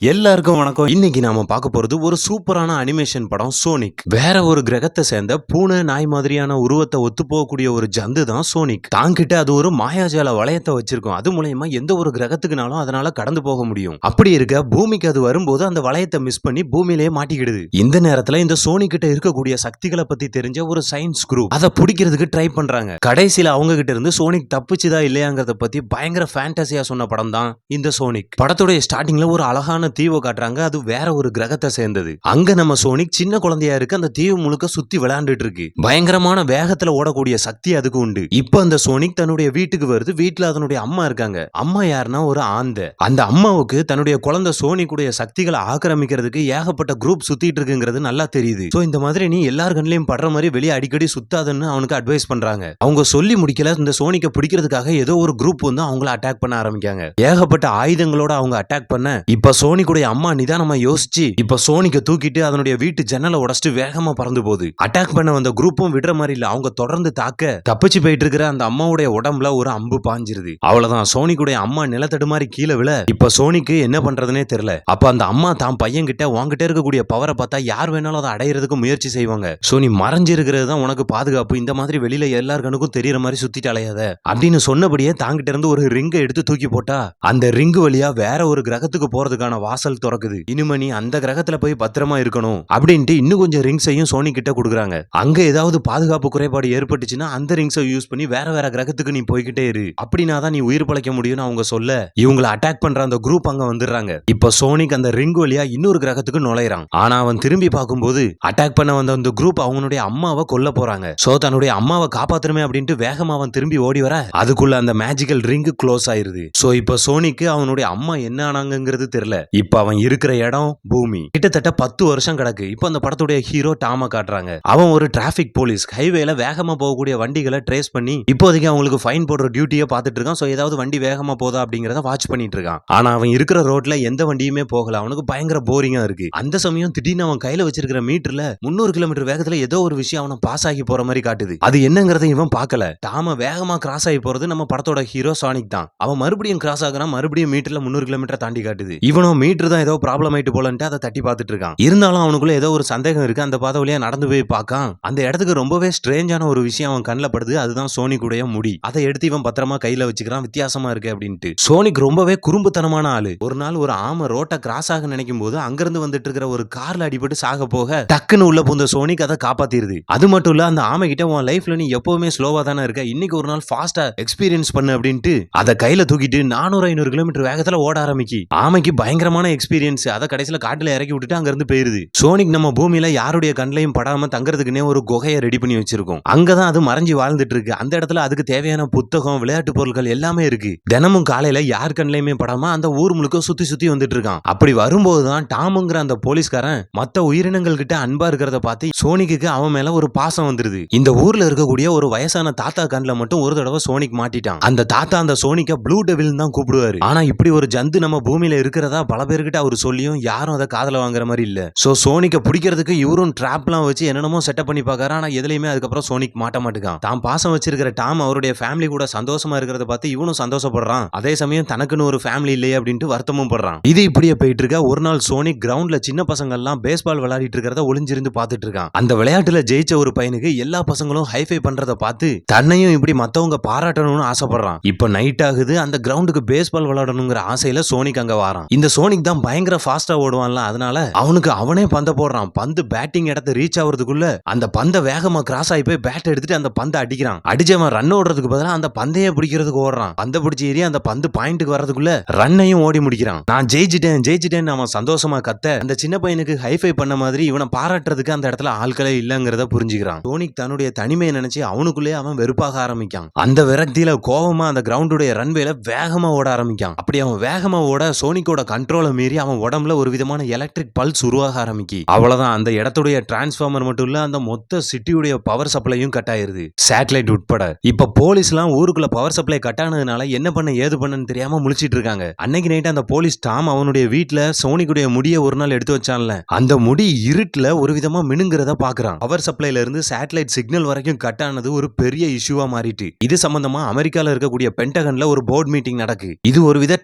எல்லாருக்கும் வணக்கம். இன்னைக்கு நாம பார்க்க போறது ஒரு சூப்பரான அனிமேஷன் படம் சோனிக். வேற ஒரு கிரகத்தை சேர்ந்த பூனை நாய் மாதிரியான உருவத்தை ஒத்து போகக்கூடிய ஒரு ஜந்து தான் சோனிக். தாங்கிட்ட அது ஒரு மாயாஜால வளையத்தை வச்சிருக்கும். அது மூலயமா எந்த ஒரு கிரகத்துக்குனாலும் அதனால கடந்து போக முடியும். அப்படி இருக்க பூமிக்கு அது வரும்போது அந்த வளையத்தை மிஸ் பண்ணி பூமியிலேயே மாட்டிக்கிடுது. இந்த நேரத்துல இந்த சோனிக் கிட்ட இருக்கக்கூடிய சக்திகளை பத்தி தெரிஞ்ச ஒரு சயின்ஸ் குரூப் அதை பிடிக்கிறதுக்கு ட்ரை பண்றாங்க. கடைசியில அவங்க கிட்ட இருந்து சோனிக் தப்பிச்சுதா இல்லையாங்கிறத பத்தி பயங்கர ஃபேண்டசியா சொன்ன படம் தான் இந்த சோனிக். படத்துடைய ஸ்டார்டிங்ல ஒரு அழகான தீவை காட்டுறாங்க. அது வேற ஒரு கிரகத்தை சேர்ந்தது. அங்க நம்ம சோனிக் சின்ன குழந்தையா இருக்கு. அந்த தீவு முழுக்க சுத்தி விளையாண்டுட்டு இருக்கு. பயங்கரமான வேகத்துல ஓடக்கூடிய சக்தி அதுக்கு உண்டு. இப்ப அந்த சோனிக் தன்னுடைய வீட்டுக்கு வருது. வீட்டுல அதனுடைய அம்மா இருக்காங்க. அம்மா யாருன்னா ஒரு ஆந்தை. அந்த அம்மாவுக்கு தன்னுடைய குழந்தை சோனிக்குடைய சக்திகளை ஆக்கிரமிக்கிறதுக்கு ஏகப்பட்ட குரூப் சுத்திட்டு இருக்குங்கிறது நல்லா தெரியுது. சோ இந்த மாதிரி நீ எல்லார் கண்ணிலையும் படுற மாதிரி வெளியே அடிக்கடி சுத்தாதுன்னு அவனுக்கு அட்வைஸ் பண்றாங்க. அவங்க சொல்லி முடிக்கல. இந்த சோனிக்கை பிடிக்கிறதுக்காக ஏதோ ஒரு குரூப் வந்து அவங்கள அட்டாக் பண்ண ஆரம்பிக்காங்க. ஏகப்பட்ட ஆயுதங்களோட அவங்க அட்டாக் பண்ண இப்ப சோனிக்குடைய அம்மா நிதானமா யோசிச்சு இப்ப சோனிக்கை தூக்கிட்டு அதனுடைய வீட்டு ஜன்னலை உடைச்சிட்டு வேகமா பறந்து போகுது. அட்டாக் பண்ண வந்த குரூப்பும் விடுற மாதிரி இல்ல. அவங்க தொடர்ந்து தாக்க தப்பிச்சு போயிட்டு இருக்கிற அந்த அம்மாவுடைய உடம்புல ஒரு அம்பு பாஞ்சிருது. அவ்வளவுதான். சோனிக்குடைய அம்மா நிலத்தடு மாதிரி கீழே விழ இப்ப சோனிக்கு என்ன பண்றதுனே தெரியல. அப்ப அந்த அம்மா தான் பையன் கிட்ட உங்ககிட்ட இருக்கக்கூடிய பவரை பார்த்தா யார் வேணாலும் அதை அடையிறதுக்கு முயற்சி செய்வாங்க. சோனி மறைஞ்சு இருக்கிறது தான் உனக்கு பாதுகாப்பு. இந்த மாதிரி வெளியில எல்லாருக்கும் தெரியற மாதிரி சுத்திட்டு அலையாத அப்படின்னு சொன்னபடியே தாங்கிட்ட இருந்து ஒரு ரிங்கை எடுத்து தூக்கி போட்டா அந்த ரிங்கு வழியா வேற ஒரு கிரகத்துக்கு போறதுக்கான வாசல் திறக்குது. இனிமே நீ அந்த கிரகத்துல போய் பத்திரமா இருக்கணும் அப்படின்ட்டு இன்னும் கொஞ்சம் ரிங்ஸையும் சோனி கிட்ட கொடுக்குறாங்க. அங்க ஏதாவது பாதுகாப்பு குறைபாடு ஏற்பட்டுச்சுன்னா அந்த ரிங்ஸை யூஸ் பண்ணி வேற வேற கிரகத்துக்கு நீ போய்கிட்டே இரு. அப்படின்னா தான் நீ உயிர் பிழைக்க முடியும்னு அவங்க சொல்ல இவங்களை அட்டாக் பண்ற அந்த குரூப் அங்க வந்துடுறாங்க. இப்ப சோனிக் அந்த ரிங் வழியா இன்னொரு கிரகத்துக்கு நுழைறான். ஆனா அவன் திரும்பி பார்க்கும்போது அட்டாக் பண்ண வந்த அந்த குரூப் அவனுடைய அம்மாவை கொல்ல போறாங்க. சோ தன்னுடைய அம்மாவை காப்பாத்தணுமே அப்படின்ட்டு வேகமா அவன் திரும்பி ஓடி வர அதுக்குள்ள அந்த மேஜிக்கல் ரிங் க்ளோஸ் ஆயிருது. சோ இப்ப சோனிக்கு அவனுடைய அம்மா என்ன ஆனாங்கிறது தெரியல. இப்ப அவன் இருக்கிற இடம் பூமி. கிட்டத்தட்ட 10 வருஷம் கிடக்கு. இப்ப அந்த படத்துடைய ஹீரோ டாம காட்டுறாங்க. அவன் ஒரு டிராபிக் போலீஸ். ஹைவேல வேகமா போகக்கூடிய வண்டிகளை ட்ரேஸ் பண்ணி இப்போதைக்கு அவங்களுக்கு ஃபைன் போடுற டியூட்டியை பார்த்துட்டு இருக்கான். சோ ஏதாவது வண்டி வேகமா போதா அப்படிங்கறத வாட்ச் பண்ணிட்டு இருக்கான். ஆனா அவன் இருக்கிற ரோட்ல எந்த வண்டியுமே போகல. அவனுக்கு பயங்கர போரிங்கா இருக்கு. அந்த சமயம் திடீர்னு அவன் கையில வச்சிருக்கிற மீட்டர்ல 300 கிலோமீட்டர் வேகத்துல ஏதோ ஒரு விஷயம் அவனை பாஸ் ஆகி போற மாதிரி காட்டுது. அது என்னங்கறத இவன் பார்க்கல. டாம வேகமா கிராஸ் ஆகி போறது நம்ம படத்தோட ஹீரோ சானிக் தான். அவன் மறுபடியும் கிராஸ் ஆகுறான். மறுபடியும் மீட்டர்ல 300 கிலோமீட்டர் தாண்டி காட்டுது. இவனும் மீட்டர் தான் ஏதோ ப்ராப்ளம் ஆயிட்டு போலன்ட்டு அதை தட்டி பார்த்துட்டு இருக்கான். இருந்தாலும் அவனுக்குள்ள ஏதோ ஒரு சந்தேகம் இருக்கு. அந்த பாதை வழியா நடந்து போய் பார்க்கான். அந்த இடத்துக்கு ரொம்பவே ஸ்ட்ரேஞ்சான ஒரு விஷயம் அவன் கண்ணில் படுது. அதுதான் சோனிக்குடைய முடி. அதை எடுத்து இவன் பத்திரமா கையில வச்சுக்கிறான். வித்தியாசமா இருக்கு அப்படின்ட்டு. சோனிக் ரொம்பவே குறும்புத்தனமான ஆளு. ஒரு நாள் ஒரு ஆமை ரோட்டை கிராஸ் ஆக நினைக்கும் போது அங்கிருந்து வந்துட்டு இருக்கிற ஒரு கார்ல அடிபட்டு சாக போக டக்குன்னு உள்ள பூந்த சோனிக் அதை காப்பாத்திருது. அது மட்டும் இல்ல அந்த ஆமை கிட்ட உன் லைஃப்ல நீ எப்பவுமே ஸ்லோவா தானே இருக்க, இன்னைக்கு ஒரு நாள் ஃபாஸ்டா எக்ஸ்பீரியன்ஸ் பண்ணு அப்படின்ட்டு அதை கையில தூக்கிட்டு 400-500 கிலோமீட்டர் வேகத்துல ஓட ஆரம்பிக்கி. ஆமைக்கு பயங்கரமான எக்ஸ்பீரியன்ஸ். அதை கடைசியில காட்டுல இறக்கி விட்டுட்டு அங்க இருந்து போயிருது. சோனிக் நம்ம பூமியில யாருடைய கண்ணையும் படாம தங்கறதுக்குன்னே ஒரு குகையை ரெடி பண்ணி வச்சிருக்கோம். அங்கதான் அது மறைஞ்சு வாழ்ந்துட்டு இருக்கு. அந்த இடத்துல அதுக்கு தேவையான புத்தகம், விளையாட்டு பொருட்கள் எல்லாமே இருக்கு. தினமும் காலையில யார் கண்ணையுமே படாம அந்த ஊர் முழுக்க சுத்தி சுத்தி வந்துட்டு இருக்கான். அப்படி வரும்போதுதான் டாமுங்கிற அந்த போலீஸ்காரன் மத்த உயிரினங்கள் கிட்ட அன்பா இருக்கிறத பார்த்து சோனிக்கு அவன் மேல ஒரு பாசம் வந்துருது. இந்த ஊர்ல இருக்கக்கூடிய ஒரு வயசான தாத்தா கண்ணுல மட்டும் ஒரு தடவை சோனிக் மாட்டிட்டான். அந்த தாத்தா அந்த சோனிக்க ப்ளூ டெவில் தான் கூப்பிடுவாரு. ஆனா இப்படி ஒரு ஜந்து நம்ம பூமியில இருக்கிறதா பல பேர்கிட்ட அவர் சொல்லியும் யாரும் அதை காதல வாங்குற மாதிரி இல்ல. சோ சோனிக்கை பிடிக்கிறதுக்கு இவரும் ட்ராப்லாம் வச்சு என்னென்னமோ செட்டப் பண்ணி பார்க்கறாரு. ஆனா எதுலயுமே அதுக்கப்புறம் சோனிக் மாட்ட மாட்டேங்கான். தான் பாசம் வச்சிருக்கிற டாம் அவருடைய ஃபேமிலி கூட சந்தோஷமா இருக்கிறத பார்த்து இவனும் சந்தோஷப்படுறான். அதே சமயம் தனக்குன்னு ஒரு ஃபேமிலி இல்லையே அப்படின்ட்டு வருத்தமும் படுறான். இது இப்படியே போயிட்டு இருக்க ஒரு நாள் சோனிக் கிரவுண்ட்ல சின்ன பசங்க எல்லாம் பேஸ்பால் விளையாடிட்டு இருக்கிறத ஒளிஞ்சிருந்து பார்த்துட்டு இருக்கான். அந்த விளையாட்டுல ஜெயிச்ச ஒரு பையனுக்கு எல்லா பசங்களும் ஹைஃபை பண்றத பார்த்து தன்னையும் இப்படி மத்தவங்க பாராட்டணும்னு ஆசைப்படுறான். இப்ப நைட் ஆகுது. அந்த கிரவுண்டுக்கு பேஸ்பால் விளையாடணுங்கிற ஆசையில சோனிக் அங்க வாரான். இந்த சோனிக் தான் பயங்கர ஃபாஸ்டா ஓடுவான்ல, அதனால அவனுக்கு அவனே பந்த போடுறான். பந்து பேட்டிங் இடத்தை ரீச் ஆகிறதுக்குள்ள அந்த பந்தை வேகமா கிராஸ் ஆகி போய் பேட் எடுத்துட்டு அந்த பந்தை அடிக்கிறான். அடிச்சவன் ரன் ஓடுறதுக்கு பதிலா அந்த பந்தையே பிடிக்கிறதுக்கு ஓடுறான். பந்தை பிடிச்சி ஏறி அந்த பந்து பாயிண்ட்டுக்கு வரதுக்குள்ள ரன்னையும் ஓடி முடிக்கிறான். நான் ஜெயிச்சிட்டேன் அவன் சந்தோஷமா கத்த அந்த சின்ன பையனுக்கு ஹைஃபை பண்ண மாதிரி இவனை பாராட்டுறதுக்கு அந்த இடத்துல ஆட்களே இல்லங்கிறத புரிஞ்சுக்கிறான். சோனிக் தன்னுடைய தனிமையை நினைச்சு அவனுக்குள்ளே அவன் வெறுப்பாக ஆரம்பிக்கான். அந்த விரக்தியில கோவமா அந்த கிரவுண்டுடைய ரன்வேல வேகமா ஓட ஆரம்பிக்கான். அப்படி அவன் வேகமா ஓட சோனிக்கோட கண்ட்ரோலை மீறி அவன் உடம்புல ஒரு விதமான எலக்ட்ரிக் பல்ஸ் உருவாக ஆரம்பிக்கி. அவ்வளவுதான். அந்த இடத்துடைய டிரான்ஸ்ஃபார்மர் மட்டும் இல்ல, அந்த மொத்த சிட்டியுடைய பவர் சப்ளையும் கட் ஆயிருது, சேட்டலைட் உட்பட. இப்ப போலீஸ்லாம் ஊருக்குள்ள பவர் சப்ளை கட் ஆனதுனால என்ன பண்ண ஏது பண்ணன்னு தெரியாம முழிச்சிட்டு இருக்காங்க. அன்னைக்கு நைட் அந்த போலீஸ் டாம் அவனுடைய வீட்டுல சோனிக்குடைய முடிய ஒரு நாள் எடுத்து வச்சான்ல, அந்த முடி இருட்டுல ஒரு விதமா மினுங்கிறத பாக்குறான். பவர் சப்ளைல இருந்து சேட்டலைட் சிக்னல் வரைக்கும் கட் ஆனது ஒரு பெரிய இஷ்யூவா மாறிட்டு. இது சம்பந்தமா அமெரிக்கால இருக்கக்கூடிய பென்டகன்ல ஒரு போர்ட் மீட்டிங் நடக்கு. இது ஒரு வித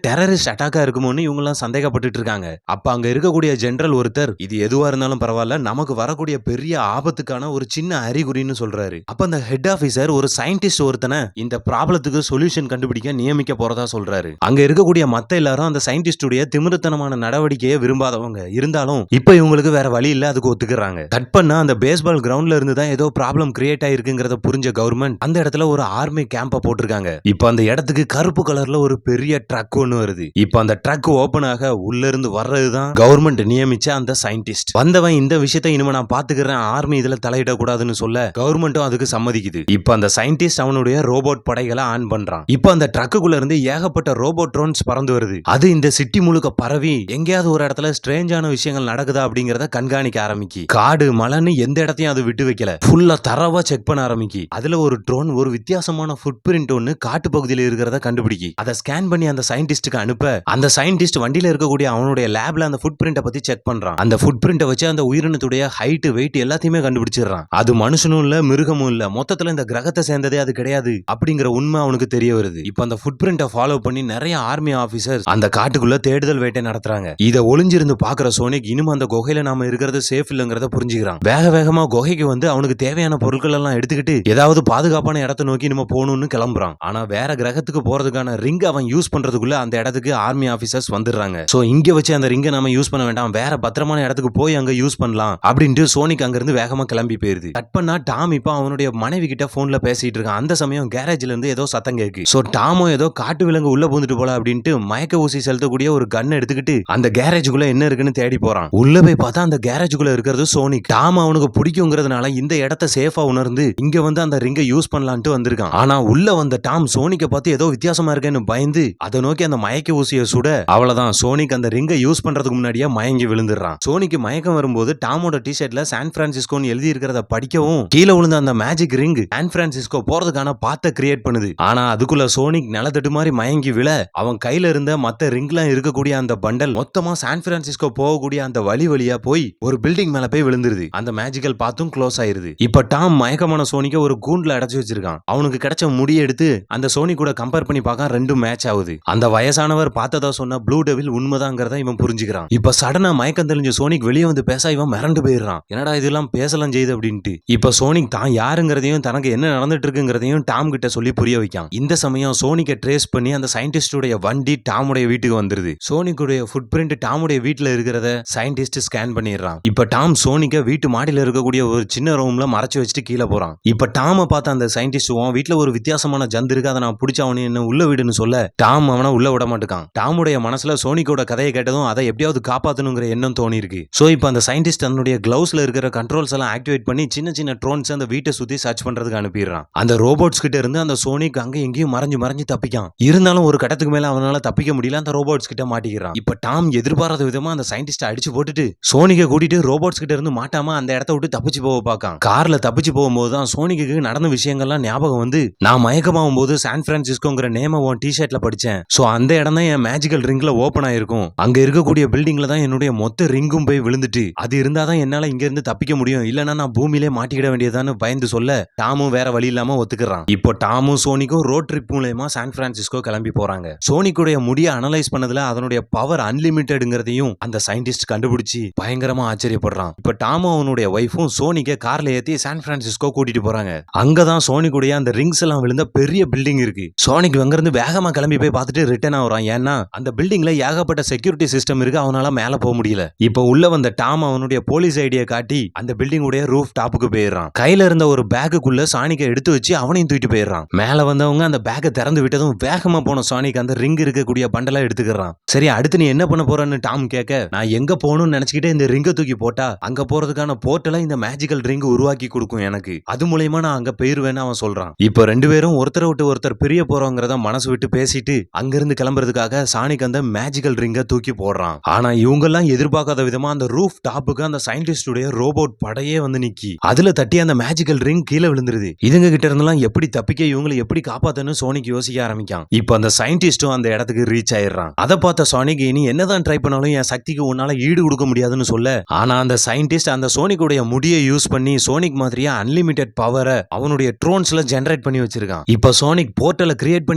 டெரரிஸ்ட் அட்டாக்கா இருக்குமோன்னு இவங்க எல்லாம் சந்தேக சந்தேகப்பட்டுட்டு இருக்காங்க. அப்ப அங்க இருக்கக்கூடிய ஜெனரல் ஒருத்தர், இது எதுவா இருந்தாலும் பரவாயில்ல, நமக்கு வரக்கூடிய பெரிய ஆபத்துக்கான ஒரு சின்ன அறிகுறின்னு சொல்றாரு. அப்ப அந்த ஹெட் ஆபீசர் ஒரு சயின்டிஸ்ட் ஒருத்தனை இந்த ப்ராப்ளத்துக்கு சொல்யூஷன் கண்டுபிடிக்க நியமிக்க போறதா சொல்றாரு. அங்க இருக்கக்கூடிய மத்த எல்லாரும் அந்த சயின்டிஸ்டுடைய திமிருத்தனமான நடவடிக்கையை விரும்பாதவங்க இருந்தாலும் இப்ப இவங்களுக்கு வேற வழி இல்ல, அதுக்கு ஒத்துக்கிறாங்க. கட் பண்ணா அந்த பேஸ்பால் கிரவுண்ட்ல இருந்து தான் ஏதோ ப்ராப்ளம் கிரியேட் ஆயிருக்குங்கிறத புரிஞ்ச கவர்மெண்ட் அந்த இடத்துல ஒரு ஆர்மி கேம்ப போட்டிருக்காங்க. இப்ப அந்த இடத்துக்கு கருப்பு கலர்ல ஒரு பெரிய ட்ரக் ஒன்னு வருது. இப்ப அந்த ட்ரக் ஓபன் ஆக உள்ள இருந்து வர்றதுதான் கவர்மெண்ட் நியமிச்ச அந்த சயின்டிஸ்ட். வந்தவன் இந்த விஷயத்தை இனிமே நான் பாத்துக்கிறேன், ஆர்மி இதுல தலையிடக்கூடாதுன்னு சொல்ல கவர்மெண்ட்டும் அதுக்கு சம்மதிக்குது. இப்ப அந்த சயின்டிஸ்ட் அவனுடைய ரோபோட் படைகளை ஆன் பண்றான். இப்ப அந்த ட்ரக்குக்குள்ள இருந்து ஏகப்பட்ட ரோபோட் ட்ரோன்ஸ் பறந்து வருது. அது இந்த சிட்டி முழுக்க பரவி எங்கேயாவது ஒரு இடத்துல ஸ்ட்ரேஞ்சான விஷயங்கள் நடக்குதா அப்படிங்கறத கண்காணிக்க ஆரம்பிக்கி. காடு மலைன்னு எந்த இடத்தையும் அது விட்டு வைக்கல, ஃபுல்லா தரவா செக் பண்ண ஆரம்பிக்கி. அதுல ஒரு ட்ரோன் ஒரு வித்தியாசமான ஃபுட் பிரிண்ட் ஒன்னு காட்டு பகுதியில் இருக்கிறத கண்டுபிடிக்கி. அதை ஸ்கேன் பண்ணி அந்த சயின்டிஸ்டுக்கு அனுப்ப அந்த சயின்டிஸ்ட் வண்டியில இருக்கக்கூடிய அவனுடைய லேப்ல அந்த ஃபுட் பிரிண்ட பத்தி செக் பண்றான். அந்த ஃபுட் பிரிண்ட வச்சு அந்த உயிரினத்துடைய ஹைட் வெயிட் எல்லாத்தையுமே கண்டுபிடிச்சிடறான். அது மனுஷனும் இல்ல மிருகமும் இல்ல, மொத்தத்துல இந்த கிரகத்தை சேர்ந்ததே அது கிடையாது அப்படிங்கிற உண்மை அவனுக்கு தெரிய வருது. இப்ப அந்த ஃபுட் பிரிண்ட ஃபாலோ பண்ணி நிறைய ஆர்மி ஆபீசர்ஸ் அந்த காட்டுக்குள்ள தேடுதல் வேட்டை நடத்துறாங்க. இத ஒளிஞ்சிருந்து பாக்குற சோனிக் இனிமே அந்த குகையில நாம இருக்கிறது சேஃப் இல்லங்கிறத புரிஞ்சுக்கிறான். வேக வேகமா குகைக்கு வந்து அவனுக்கு தேவையான பொருட்கள் எல்லாம் எடுத்துக்கிட்டு ஏதாவது பாதுகாப்பான இடத்தை நோக்கி நம்ம போகணும்னு கிளம்புறான். ஆனா வேற கிரகத்துக்கு போறதுக்கான ரிங் அவன் யூஸ் பண்றதுக்குள்ள அந்த இடத்துக்கு ஆர்மி ஆபீசர்ஸ் வந்துடுறாங்க. சோ இங்க வச்சு அந்த ரிங்கை நாம யூஸ் பண்ண வேண்டாம், வேற பத்திரமான இடத்துக்கு போய் அங்க யூஸ் பண்ணலாம் அப்படின்ட்டு சோனிக் அங்க இருந்து வேகமா கிளம்பி போயிருது. கட் பண்ணா டாம் இப்ப அவனுடைய மனைவி கிட்ட போன்ல பேசிட்டு இருக்கான். அந்த சமயம் கேரேஜ்ல இருந்து ஏதோ சத்தம் கேக்கு. சோ டாமோ ஏதோ காட்டு விலங்கு உள்ள பூந்துட்டு போல அப்படின்ட்டு மயக்க ஊசி செலுத்தக்கூடிய ஒரு கன் எடுத்துக்கிட்டு அந்த கேரேஜுக்குள்ள என்ன இருக்குன்னு தேடி போறான். உள்ள போய் பார்த்தா அந்த கேரேஜுக்குள்ள இருக்கிறது சோனிக். டாம் அவனுக்கு பிடிக்குங்கிறதுனால இந்த இடத்தை சேஃபா உணர்ந்து இங்க வந்து அந்த ரிங்கை யூஸ் பண்ணலான்ட்டு வந்திருக்கான். ஆனா உள்ள வந்த டாம் சோனிக்க பார்த்து ஏதோ வித்தியாசமா இருக்கேன்னு பயந்து அதை நோக்கி அந்த மயக்க ஊசியை சுட அவ்வளவுதான் சோனிக் அந்த ரிங்கை யூஸ் பண்றதுக்கு முன்னாடியே மயங்கி விழுந்துடுறான். சோனிக்கு மயக்கம் வரும்போது டாமோட டி-ஷர்ட்ல சான் பிரான்சிஸ்கோன்னு எழுதி இருக்கிறத படிக்கவும் கீழே விழுந்த அந்த மேஜிக் ரிங் சான் பிரான்சிஸ்கோ போறதுக்கான பாத்தை கிரியேட் பண்ணுது. ஆனா அதுக்குள்ள சோனிக் நிலத்தட்டு மாதிரி மயங்கி விழ அவன் கையில இருந்த மத்த ரிங்லாம் இருக்கக்கூடிய அந்த பண்டல் மொத்தமா சான் பிரான்சிஸ்கோ போகக்கூடிய அந்த வழியா போய் ஒரு பில்டிங் மேல போய் விழுந்துருது. அந்த மேஜிக்கல் பாத்தும் க்ளோஸ் ஆயிருது. இப்ப டாம் மயக்கமான சோனிக்க ஒரு கூண்டுல அடைச்சு வச்சிருக்கான். அவனுக்கு கிடைச்ச முடியை எடுத்து அந்த சோனி கூட கம்பேர் பண்ணி பார்க்க ரெண்டும் மேட்ச் ஆகுது. அந்த வயசானவர் பார்த்ததா சொன்ன ப்ளூ டெவில் உண்மைதாங்கிறத இவன் புரிஞ்சுக்கிறான். இப்ப சடனா மயக்கம் தெளிஞ்ச சோனிக் வெளியே வந்து பேச இவன் மிரண்டு போயிடுறான். என்னடா இதெல்லாம் பேசலாம் செய்யுது அப்படின்ட்டு. இப்ப சோனிக் தான் யாருங்கிறதையும் தனக்கு என்ன நடந்துட்டு இருக்குங்கிறதையும் டாம் கிட்ட சொல்லி புரிய வைக்கான். இந்த சமயம் சோனிக்கை ட்ரேஸ் பண்ணி அந்த சயின்டிஸ்டுடைய வண்டி டாமுடைய வீட்டுக்கு வந்துருது. சோனிக்குடைய ஃபுட் பிரிண்ட் டாமுடைய வீட்டுல இருக்கிறத சயின்டிஸ்ட் ஸ்கேன் பண்ணிடுறான். இப்ப டாம் சோனிக்க வீட்டு மாடியில இருக்கக்கூடிய ஒரு சின்ன ரூம்ல மறைச்சு வச்சுட்டு கீழே போறான். இப்ப டாம பார்த்த அந்த சயின்டிஸ்ட் வீட்டுல ஒரு வித்தியாசமான ஜந்து இருக்கு, அதை நான் பிடிச்ச அவனு என்ன உள்ள விடுன்னு சொல்ல டாம் அவனை உள்ள விட மாட்டான். டாமுடைய மனசுல சோனிக்கோட கதையை கேட்டதும் அதை எப்படியாவது காப்பாத்தணுங்கிற எண்ணம் தோணி இருக்கு. சோ இப்ப அந்த சயின்டிஸ்ட் தன்னுடைய கிளவுஸ்ல இருக்கிற கண்ட்ரோல்ஸ் எல்லாம் ஆக்டிவேட் பண்ணி சின்ன சின்ன ட்ரோன்ஸ் அந்த வீட்டை சுத்தி சர்ச் பண்றதுக்கு அனுப்பிடுறான். அந்த ரோபோட்ஸ் கிட்ட இருந்து அந்த சோனிக் அங்க எங்கேயும் மறைஞ்சு தப்பிக்கான். இருந்தாலும் ஒரு கட்டத்துக்கு மேல அவனால தப்பிக்க முடியல, அந்த ரோபோட்ஸ் கிட்ட மாட்டிக்கிறான். இப்ப டாம் எதிர்பாராத விதமா அந்த சயின்டிஸ்ட் அடிச்சு போட்டுட்டு சோனிக்க கூட்டிட்டு ரோபோட்ஸ் கிட்ட இருந்து மாட்டாம அந்த இடத்த விட்டு தப்பிச்சு போக பார்க்கான். கார்ல தப்பிச்சு போகும்போது தான் சோனிக்கு நடந்த விஷயங்கள்லாம் ஞாபகம் வந்து, நான் மயக்கமாகும் போது சான் பிரான்சிஸ்கோங்கிற நேம உன் டி-ஷர்ட்ல படிச்சேன். சோ அந்த இடம் தான் என் மேஜிக்கல் ரிங்ல ஓபன் ஆயிருக்கும். அங்க இருக்கக்கூடிய பில்டிங்ல தான் என்னுடைய மொத்த ரிங்கும் போய் விழுந்துட்டு, அது இருந்தாதான் என்னால இங்க இருந்து தப்பிக்க முடியும், இல்லனா நான் பூமியிலே மாட்டிக்கிட வேண்டியதான்னு பயந்து சொல்ல டாமும் வேற வழி இல்லாம ஒத்துக்கிறான். இப்போ டாமும் சோனிக்கும் ரோட் ட்ரிப் மூலமா சான் பிரான்சிஸ்கோ கிளம்பி போறாங்க. சோனிக்குடைய முடிய அனலைஸ் பண்ணதுல அதனுடைய பவர் அன்லிமிட்டட்ங்கிறதையும் அந்த சயின்டிஸ்ட் கண்டுபிடிச்சு பயங்கரமா ஆச்சரியப்படுறான். இப்ப டாமும் அவனுடைய வைஃபும் சோனிக்க கார்ல ஏத்தி சான் பிரான்சிஸ்கோ கூட்டிட்டு போறாங்க. அங்கதான் சோனிக்குடைய அந்த ரிங்ஸ் எல்லாம் விழுந்த பெரிய பில்டிங் இருக்கு. சோனிக் அங்க இருந்து வேகமா கிளம்பி போய் பார்த்துட்டு ரிட்டர்ன் ஆகுறான். ஏன்னா அந்த பில்டிங்ல ஏகப்பட்ட செக்யூரிட்டி சிஸ்டம் இருக்கு, அவனால மேல போக முடியல. இப்ப உள்ள வந்த டாம் அவனுடைய போலீஸ் ஐடியை காட்டி அந்த பில்டிங் உடைய ரூஃப் டாப்புக்கு போயிடுறான். கையில இருந்த ஒரு பேக்குக்குள்ள சானிக்கை எடுத்து வச்சு அவனையும் தூக்கிட்டு போயிடுறான். மேல வந்தவங்க அந்த பேக்கை திறந்து விட்டதும் வேகமா போன சானிக் அந்த ரிங் இருக்கக்கூடிய பண்டலா எடுத்துக்கிறான். சரி, அடுத்து நீ என்ன பண்ண போறன்னு டாம் கேட்க, நான் எங்க போகணும்னு நினைச்சுக்கிட்டே இந்த ரிங்கை தூக்கி போட்டா அங்க போறதுக்கான போர்ட்டலை இந்த மேஜிக்கல் ரிங் உருவாக்கி கொடுக்கும் எனக்கு, அது மூலமா நான் அங்க போயிருவேன்னு அவன் சொல்றான். இப்ப ரெண்டு பேரும் ஒருத்தரை விட்டு ஒருத்தர் பிரிய போறோங்கிறத மனசு விட்டு பேசிட்டு அங்கிருந்து கிளம்புறதுக்காக சானிக் அந்த மேஜிக்கல் ரிங்கை தூக்கி போடுறான். ஆனா இவங்க எல்லாம் எதிர்பார்க்காத விதமா அந்த ரூஃப் டாப்புக்கு அந்த சயின்டிஸ்டுடைய ரோபோட் படையே வந்து நிக்கி அதுல தட்டி அந்த மேஜிக்கல் ரிங் கீழே விழுந்துருது. இதுங்க கிட்ட இருந்தெல்லாம் எப்படி தப்பிக்க, இவங்களை எப்படி காப்பாத்தன்னு சோனிக் யோசிக்க ஆரம்பிக்கான். இப்ப அந்த சயின்டிஸ்டும் அந்த இடத்துக்கு ரீச் ஆயிடுறான். அதை பார்த்த சோனிக், இனி என்னதான் ட்ரை பண்ணாலும் என் சக்திக்கு உன்னால ஈடு கொடுக்க முடியாதுன்னு சொல்ல, ஆனா அந்த சயின்டிஸ்ட் அந்த சோனிக்குடைய முடியை யூஸ் பண்ணி சோனிக் மாதிரியா அன்லிமிட்டெட் பவரை அவனுடைய ட்ரோன்ஸ்ல ஜெனரேட் பண்ணி வச்சிருக்கான். இப்ப சோனிக் போர்ட்டலை கிரியேட்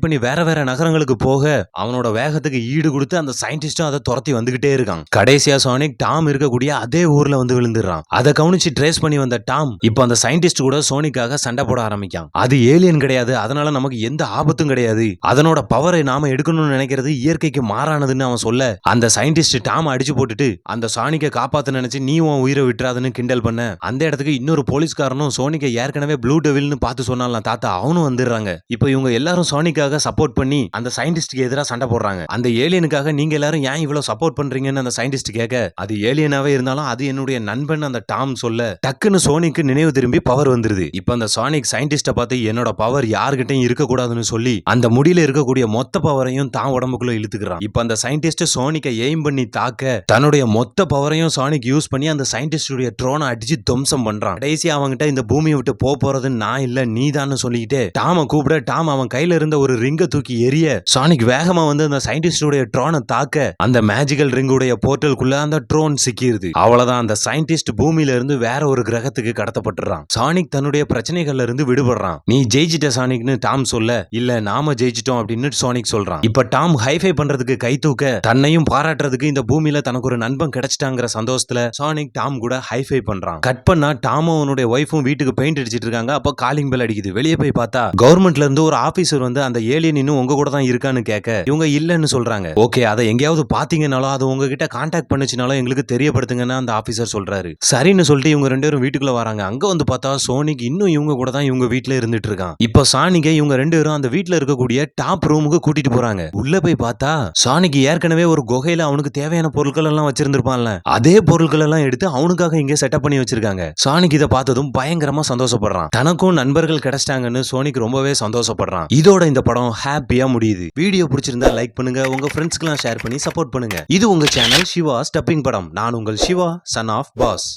பண்ணி வேற வேற நகரங்களுக்கு போக அவனோட வேகத்துக்கு ஈடு கொடுத்து அந்த சயின்டிஸ்டும் அதை துரத்தி வந்துகிட்டே இருக்கான். கடைசியா சோனிக் டாம் இருக்கக்கூடிய அதே ஊர்ல வந்து விழுந்துடுறான். அதை கவனிச்சு ட்ரேஸ் பண்ணி வந்த டாம் இப்ப அந்த சயின்டிஸ்ட் கூட சோனிக்காக சண்டை போட ஆரம்பிக்கான். அது ஏலியன் கிடையாது, அதனால நமக்கு எந்த ஆபத்தும் கிடையாது, அதனோட பவரை நாம எடுக்கணும்னு நினைக்கிறது இயற்கைக்கு மாறானதுன்னு அவன் சொல்ல அந்த சயின்டிஸ்ட் டாம் அடிச்சு போட்டுட்டு அந்த சானிக்கை காப்பாத்த நினைச்சு நீ உன் உயிரை விட்டுறாதுன்னு கிண்டல் பண்ண அந்த இடத்துக்கு இன்னொரு போலீஸ்காரனும் சோனிக்கை ஏற்கனவே ப்ளூ டெவில்னு பார்த்து சொன்னாலாம் தாத்தா அவனும் வந்துடுறாங்க. இப்போ இவங்க எல்லாரும் சோனிக்காக சப்போர்ட் பண்ணி அந்த சயின்டிஸ்டுக்கு எதிராக சண்டை போடுறாங்க. அந்த ஏலியனுக்காக நீங்க எல்லாரும் ஏன் இவ்வளவு சப்போர்ட் பண்றீங்கன்னு அந்த சயின்டிஸ்ட் கேட்க அது ஏலியனாவே இருந்தாலும் அது என்னுடைய நண்பன் அந்த டாம் சொல்ல டக்குன்னு சோனிக்கு நினைவு திரும்பி பவர் வந்துருது. இப்போ அந்த சோனிக் சயின்டிஸ்ட பார்த்து என்னோட பவர் யாருகிட்டையும் இருக்க கூடாதுன்னு சொல்லி அந்த முடியில இருக்கக்கூடிய மொத்த பவரையும் தான் உடம்புக்குள்ள இழுத்துக்கிறான். இப்போ அந்த சயின்டிஸ்ட் சோனிக்கை எய்ம் பண்ணி தாக்க தன்னுடைய மொத்த பவரையும் சானிக் யூஸ் பண்ணி அந்த சயின்டிஸ்டுடைய ட்ரோனை அடிச்சு துவம்சம் பண்றான். கடைசி அவங்கிட்ட இந்த பூமியை விட்டு போறது நான் இல்ல நீதான்னு சொல்லிக்கிட்டே டாம கூப்பிட டாம் அவன் கையில இருந்த ஒரு ரிங்க தூக்கி எரிய சானிக் வேகமா வந்து அந்த சயின்டிஸ்டுடைய ட்ரோனை தாக்க அந்த மேஜிக்கல் ரிங்குடைய போர்ட்டலுக்குள்ள அந்த ட்ரோன் சிக்கிருது. அவ்வளவுதான், அந்த சயின்டிஸ்ட் பூமியில இருந்து வேற ஒரு கிரகத்துக்கு கடத்தப்பட்டுறான். சானிக் தன்னுடைய பிரச்சனைகள்ல இருந்து விடுபடுறான். நீ ஜெயிச்சிட்ட சானிக்னு டாம் சொல்ல இல்ல நாம ஜெயிச்சிட்டோம் அப்படின்னு சானிக் சொல்றான். இப்ப டாம் ஹைஃபை பண்றதுக்கு கை தூக்க தன்னையும் பாராட்டுறதுக்கு இந்த பூமியில தனக்கு ஒரு நண்பன் கிடைச்சிட்டாங்கிற சந்தோஷத்துல சானிக் டாம் கூட ஹைஃபை பண்றான். கட் பண்ணா டாமும் அவனுடைய ஒய்ஃபும் வீட்டுக்கு பெயிண்ட் அடிச்சிட்டு இருக்காங்க. அப்ப காலிங் பெல் அடிக்குது. வெளியே போய் பார்த்தா கவர்மெண்ட்ல இருந்து ஒரு ஆபீசர் வந்து அந்த ஏலியன் இன்னும் உங்க கூட தான் இருக்கான்னு கேட்க இவங்க இல்லன்னு சொல்றாங்க. ஓகே, அதை எங்கேயாவது பாத்தீங்கனாலும் அது உங்ககிட்ட கான்டாக்ட் பண்ணுச்சுனாலும் எங்களுக்கு தெரியப்படுத்துங்கன்னு அந்த ஆபீசர் சொல்றாரு. சரின்னு சொல்லிட்டு இவங்க ரெண்டு பேரும் வீட்டுக்குள்ள வராங்க. அங்க வந்து பார்த்தா சோனிக் இன்னும் இவங்க கூட தான் இவங்க வீட்டுல இருந்துட்டு இருக்கான். இப்ப சானிக்கை இவங்க ரெண்டு பேரும் அந்த வீட்டுல இருக்கக்கூடிய டாப் ரூமுக்கு கூட்டிட்டு போறாங்க. உள்ள போய் பார்த்தா சானிக் ஏற்கனவே ஒரு குகையில அவனுக்கு தேவையான பொருட்கள் எல்லாம் வச்சிருந்திருப்பான்ல, அதே பொருட்கள் எல்லாம் எடுத்து அவனுக்காக இங்கே செட்டப் பண்ணி வச்சிருக்காங்க. சானிக் இதை பார்த்ததும் பயங்கரமா சந்தோஷப்படுறான். தனக்கும் நண்பர்கள் கிடைச்சிட்டாங்கன்னு சோனிக் ரொம்பவே சந்தோஷப்படுறான். இதோட இந்த படம் ஹாப்பியா முடியுது. வீடியோ பிடிச்சிருந்தா லைக் பண்ணுங்க, உங்க ஃப்ரெண்ட்ஸ்க்கு எல்லாம் ஷேர் பண்ணி சப்போர்ட் பண்ணுங்க. இது உங்க சேனல் சிவா ஸ்டப்பிங் படம். நான் உங்கள் சிவா, சன் ஆஃப் பாஸ்.